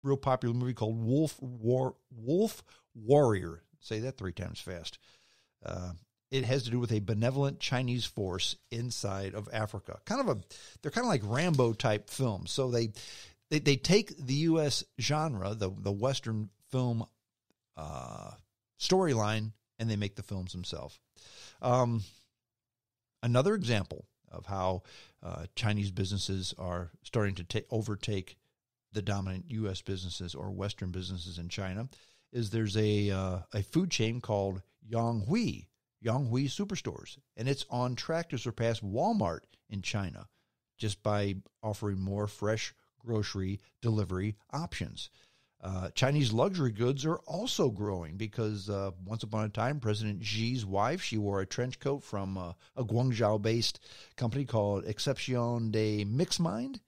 real popular movie called Wolf Warrior. Say that 3 times fast. It has to do with a benevolent Chinese force inside of Africa. They're kind of like Rambo type films. So they take the U.S. genre, the Western film storyline, and they make the films themselves. Another example of how Chinese businesses are starting to overtake the dominant U.S. businesses or Western businesses in China is there's a food chain called Yonghui Superstores, and it's on track to surpass Walmart in China just by offering more fresh grocery delivery options. Chinese luxury goods are also growing because once upon a time, President Xi's wife, she wore a trench coat from a Guangzhou-based company called Exception de Mixmind.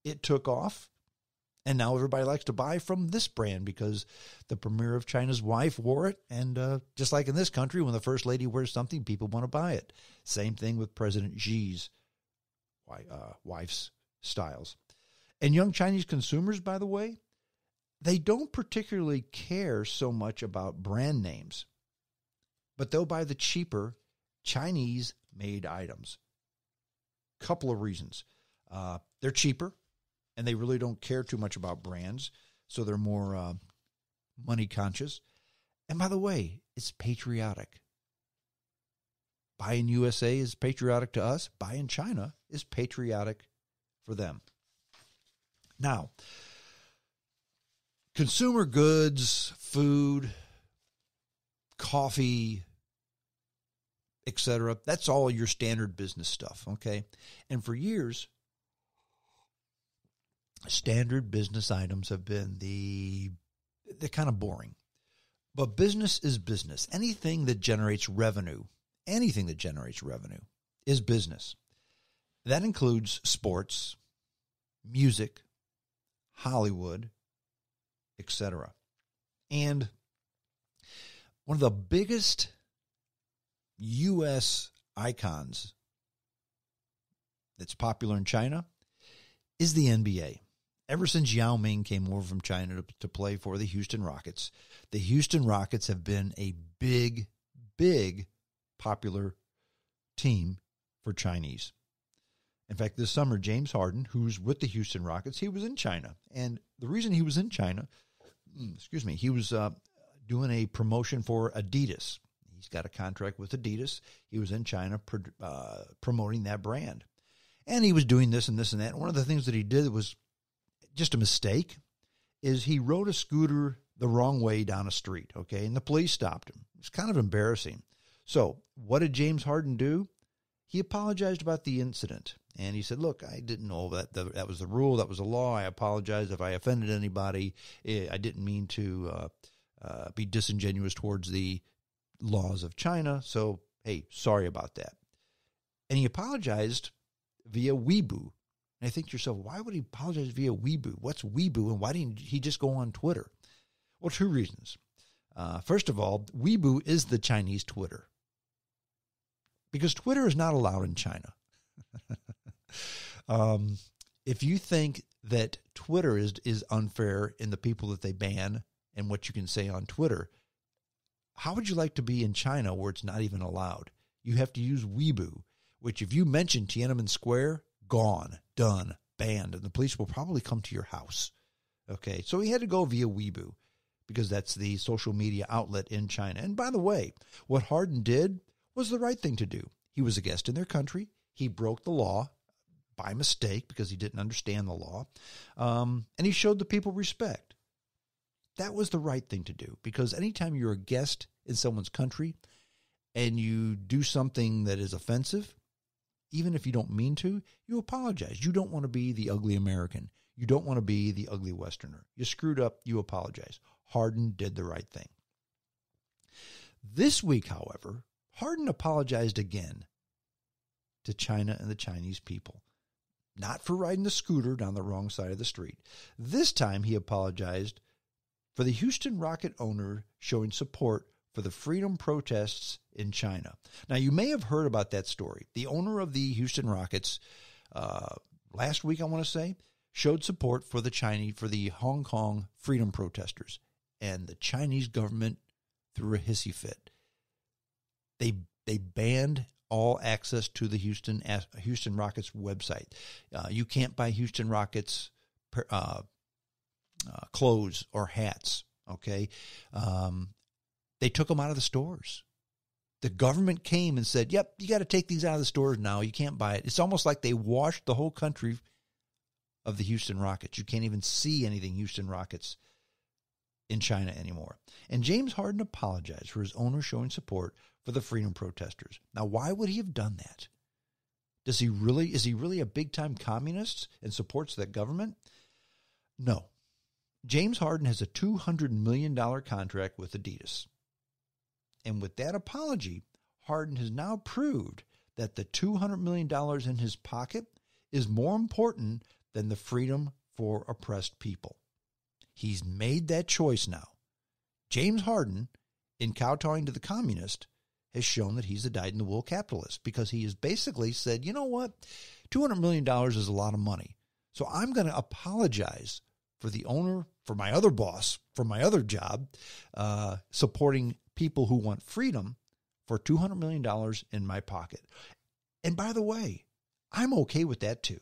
It took off, and now everybody likes to buy from this brand because the premier of China's wife wore it, and just like in this country, when the first lady wears something, people want to buy it. Same thing with President Xi's wife's styles. And young Chinese consumers, by the way, they don't particularly care so much about brand names, but they'll buy the cheaper Chinese-made items. Couple of reasons. They're cheaper, and they really don't care too much about brands, so they're more money conscious. And by the way, it's patriotic. Buying USA is patriotic to us. Buying China is patriotic for them. Now, consumer goods, food, coffee, etc., that's all your standard business stuff, okay? And for years, standard business items have been they're kind of boring. But business is business. Anything that generates revenue is business. That includes sports, music, Hollywood, etc. And one of the biggest U.S. icons that's popular in China is the NBA. Ever since Yao Ming came over from China to play for the Houston Rockets, the Houston Rockets have been a big popular team for Chinese. In fact, this summer, James Harden, who's with the Houston Rockets, he was in China. And the reason he was in China, he was doing a promotion for Adidas. He's got a contract with Adidas. He was in China promoting that brand. And he was doing this and this and that. And one of the things that he did that was just a mistake is he rode a scooter the wrong way down a street, okay? And the police stopped him. It's kind of embarrassing. So what did James Harden do? He apologized about the incident. And he said, look, I didn't know that was the rule. That was the law. I apologize if I offended anybody. I didn't mean to be disingenuous towards the laws of China. So, hey, sorry about that. And he apologized via Weibo. And I think to yourself, why would he apologize via Weibo? What's Weibo, and why didn't he just go on Twitter? Well, 2 reasons. First of all, Weibo is the Chinese Twitter. Because Twitter is not allowed in China. If you think that Twitter is unfair in the people that they ban and what you can say on Twitter, how would you like to be in China where it's not even allowed? You have to use Weibo, which if you mention Tiananmen Square, gone, done, banned, and the police will probably come to your house. Okay, so he had to go via Weibo because that's the social media outlet in China. And by the way, what Harden did was the right thing to do. He was a guest in their country. He broke the law by mistake because he didn't understand the law. And he showed the people respect. That was the right thing to do because anytime you're a guest in someone's country and you do something that is offensive, even if you don't mean to, you apologize. You don't want to be the ugly American. You don't want to be the ugly Westerner. You screwed up, you apologize. Harden did the right thing. This week, however, Harden apologized again to China and the Chinese people. Not for riding the scooter down the wrong side of the street. This time he apologized for the Houston Rocket owner showing support for the freedom protests in China. Now, you may have heard about that story. The owner of the Houston Rockets, last week, I want to say, showed support for the Hong Kong freedom protesters, and the Chinese government threw a hissy fit. They banned all access to the Houston Rockets website. You can't buy Houston Rockets clothes or hats. Okay, they took them out of the stores. The government came and said, "Yep, you got to take these out of the stores now. You can't buy it." It's almost like they washed the whole country of the Houston Rockets. You can't even see anything Houston Rockets in China anymore. And James Harden apologized for his owner showing support for the freedom protesters. Now, why would he have done that? Is he really a big-time communist and supports that government? No. James Harden has a $200 million contract with Adidas. And with that apology, Harden has now proved that the $200 million in his pocket is more important than the freedom for oppressed people. He's made that choice now. James Harden, in kowtowing to the communist, has shown that he's a dyed-in-the-wool capitalist, because he has basically said, you know what, $200 million is a lot of money. So I'm going to apologize for the owner, for my other boss, for my other job, supporting people who want freedom for $200 million in my pocket. And by the way, I'm okay with that too.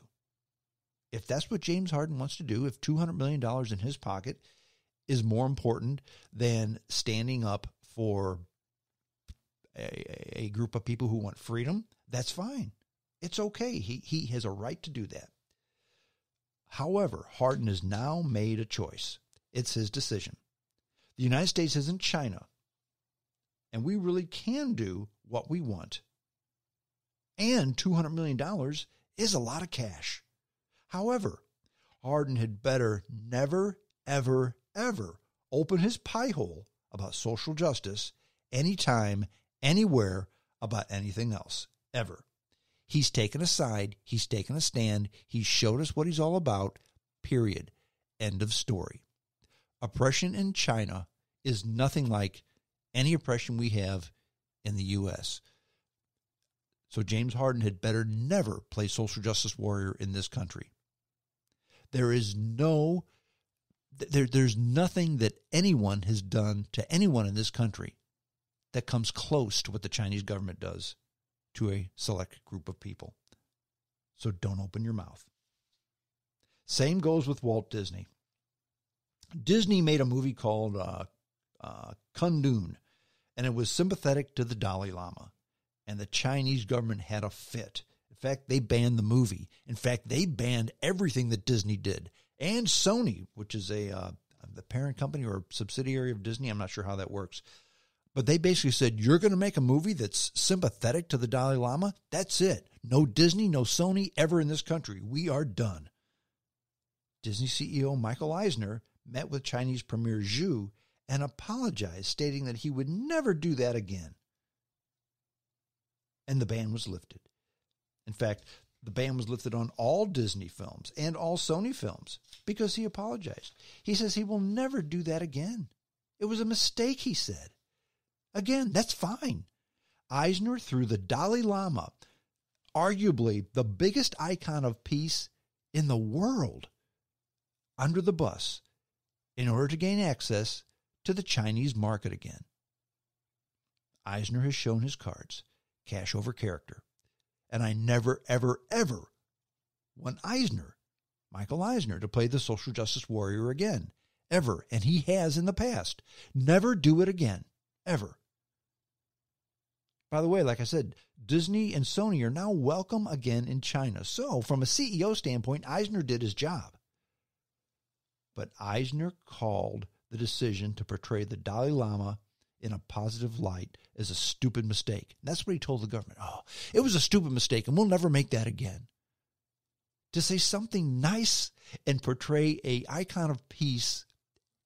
If that's what James Harden wants to do, if $200 million in his pocket is more important than standing up for a group of people who want freedom, that's fine. It's okay. He has a right to do that. However, Harden has now made a choice. It's his decision. The United States isn't China, and we really can do what we want. And $200 million is a lot of cash. However, Harden had better never, ever, ever open his pie hole about social justice anytime, anywhere, about anything else, ever. He's taken a side. He's taken a stand. He showed us what he's all about, period. End of story. Oppression in China is nothing like any oppression we have in the U.S. So James Harden had better never play social justice warrior in this country. There's nothing that anyone has done to anyone in this country that comes close to what the Chinese government does to a select group of people. So don't open your mouth. Same goes with Walt Disney. Disney made a movie called Kundun, and it was sympathetic to the Dalai Lama. And the Chinese government had a fit. In fact, they banned the movie. In fact, they banned everything that Disney did. And Sony, which is the parent company or subsidiary of Disney. I'm not sure how that works. But they basically said, you're going to make a movie that's sympathetic to the Dalai Lama? That's it. No Disney, no Sony ever in this country. We are done. Disney CEO Michael Eisner met with Chinese Premier Xu and apologized, stating that he would never do that again. And the ban was lifted. In fact, the ban was lifted on all Disney films and all Sony films because he apologized. He says he will never do that again. It was a mistake, he said. Again, that's fine. Eisner threw the Dalai Lama, arguably the biggest icon of peace in the world, under the bus in order to gain access to the Chinese market again. Eisner has shown his cards, cash over character. And I never, ever, ever want Michael Eisner, to play the social justice warrior again. Ever. And he has in the past. Never do it again. Ever. By the way, like I said, Disney and Sony are now welcome again in China. So, from a CEO standpoint, Eisner did his job. But Eisner called the decision to portray the Dalai Lama in a positive light as a stupid mistake. And that's what he told the government. Oh, it was a stupid mistake, and we'll never make that again. To say something nice and portray an icon of peace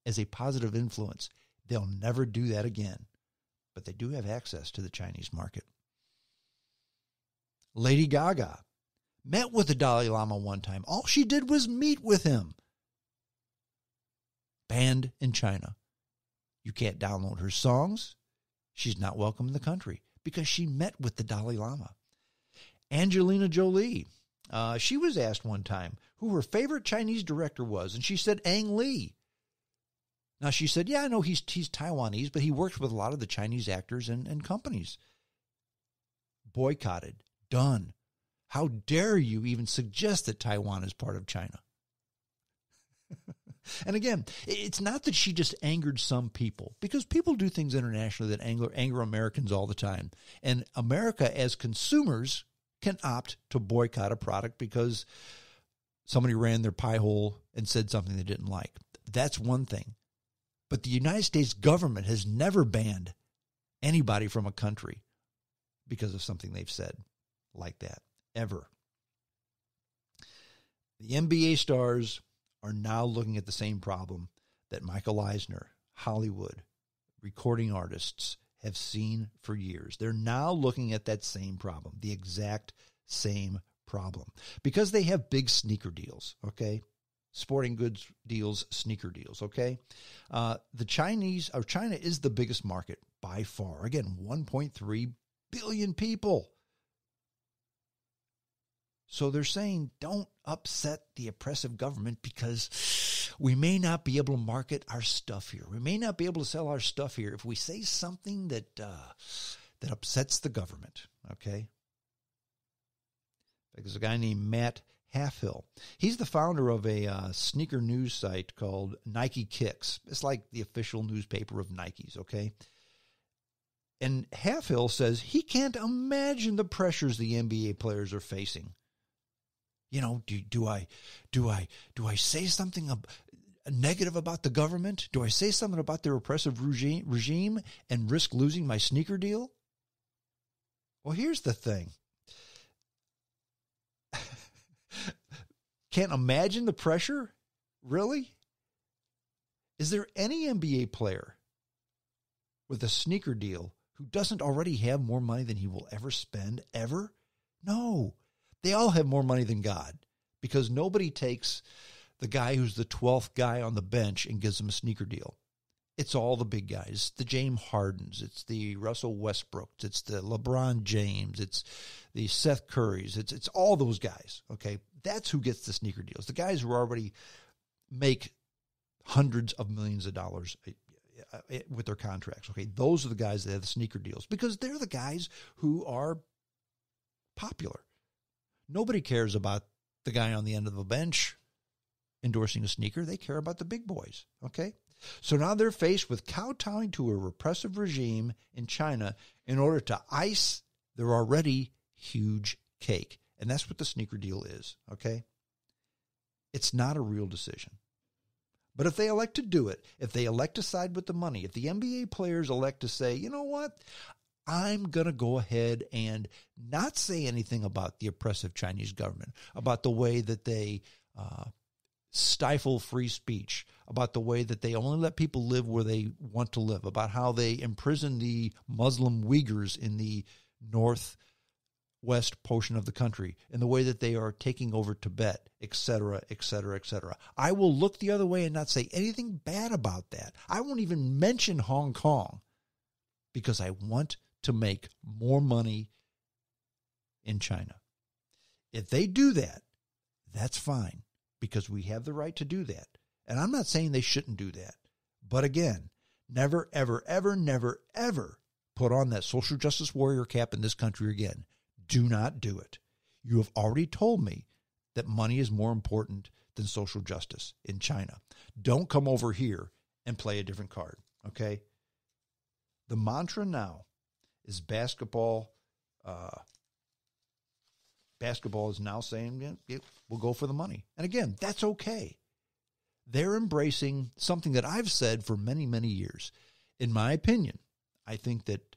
as a positive influence, they'll never do that again. But they do have access to the Chinese market. Lady Gaga met with the Dalai Lama one time. All she did was meet with him. Banned in China. You can't download her songs. She's not welcome in the country because she met with the Dalai Lama. Angelina Jolie She was asked one time who her favorite Chinese director was, and she said Ang Lee. Now, she said, yeah, I know he's Taiwanese, but he works with a lot of the Chinese actors and companies. Boycotted. Done. How dare you even suggest that Taiwan is part of China? And again, it's not that she just angered some people, because people do things internationally that anger Americans all the time. And America, as consumers, can opt to boycott a product because somebody ran their pie hole and said something they didn't like. That's one thing. But the United States government has never banned anybody from a country because of something they've said like that, ever. The NBA stars are now looking at the same problem that Michael Eisner, Hollywood, recording artists have seen for years. They're now looking at that same problem, the exact same problem, because they have big sneaker deals, okay? Sporting goods deals, sneaker deals, okay? China is the biggest market by far. Again, 1.3 billion people. So they're saying, don't upset the oppressive government because we may not be able to market our stuff here. We may not be able to sell our stuff here if we say something that upsets the government, okay? There's a guy named Matt Halfhill. He's the founder of a sneaker news site called Nike Kicks. It's like the official newspaper of Nike's, okay? And Halfhill says he can't imagine the pressures the NBA players are facing. You know, do I say something negative about the government? Do I say something about their oppressive regime and risk losing my sneaker deal? Well, here's the thing. Can't imagine the pressure? Really? Is there any NBA player with a sneaker deal who doesn't already have more money than he will ever spend, ever? No. They all have more money than God, because nobody takes the guy who's the 12th guy on the bench and gives him a sneaker deal. It's all the big guys. It's the James Hardens. It's the Russell Westbrooks. It's the LeBron James. It's the Seth Currys. It's all those guys, okay? That's who gets the sneaker deals. The guys who already make hundreds of millions of dollars with their contracts, okay? Those are the guys that have the sneaker deals, because they're the guys who are popular. Nobody cares about the guy on the end of the bench endorsing a sneaker. They care about the big boys, okay? So now they're faced with kowtowing to a repressive regime in China in order to ice their already huge cake. And that's what the sneaker deal is, okay? It's not a real decision. But if they elect to do it, if they elect to side with the money, if the NBA players elect to say, you know what, I'm going to go ahead and not say anything about the oppressive Chinese government, about the way that they stifle free speech, about the way that they only let people live where they want to live, about how they imprison the Muslim Uyghurs in the northwest portion of the country, and the way that they are taking over Tibet, etc., etc., etc. I will look the other way and not say anything bad about that. I won't even mention Hong Kong, because I want to make more money in China. If they do that, that's fine, because we have the right to do that. And I'm not saying they shouldn't do that. But again, never, ever, ever, never, ever put on that social justice warrior cap in this country again. Do not do it. You have already told me that money is more important than social justice in China. Don't come over here and play a different card, okay? The mantra now is basketball. Basketball is now saying, yeah, we'll go for the money. And again, that's okay. They're embracing something that I've said for many, many years. In my opinion, I think that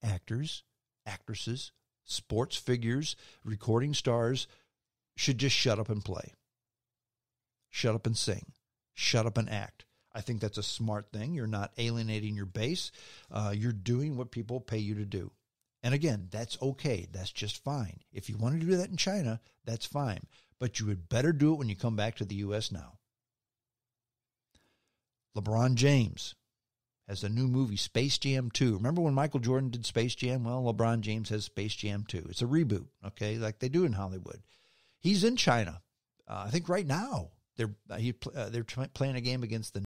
actors, actresses, sports figures, recording stars should just shut up and play. Shut up and sing. Shut up and act. I think that's a smart thing. You're not alienating your base. You're doing what people pay you to do. And again, that's okay. That's just fine. If you want to do that in China, that's fine. But you would better do it when you come back to the U.S. now. LeBron James has a new movie, Space Jam 2. Remember when Michael Jordan did Space Jam? Well, LeBron James has Space Jam 2. It's a reboot, okay, like they do in Hollywood. He's in China. I think right now they're playing a game against the